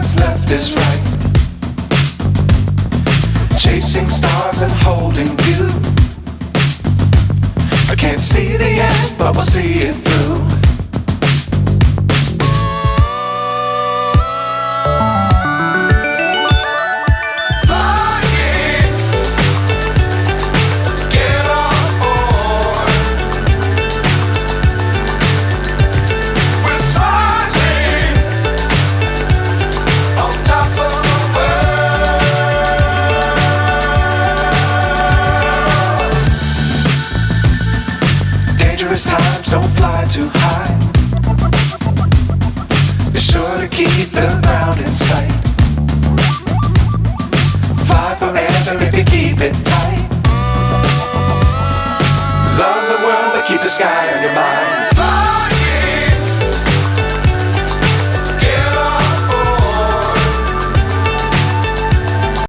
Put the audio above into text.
what's left is right. Chasing stars and holding you. I can't see the end, but we'll see it through. Times don't fly too high. Be sure to keep the ground in sight. Fly forever if you keep it tight. Love the world but keep the sky on your mind.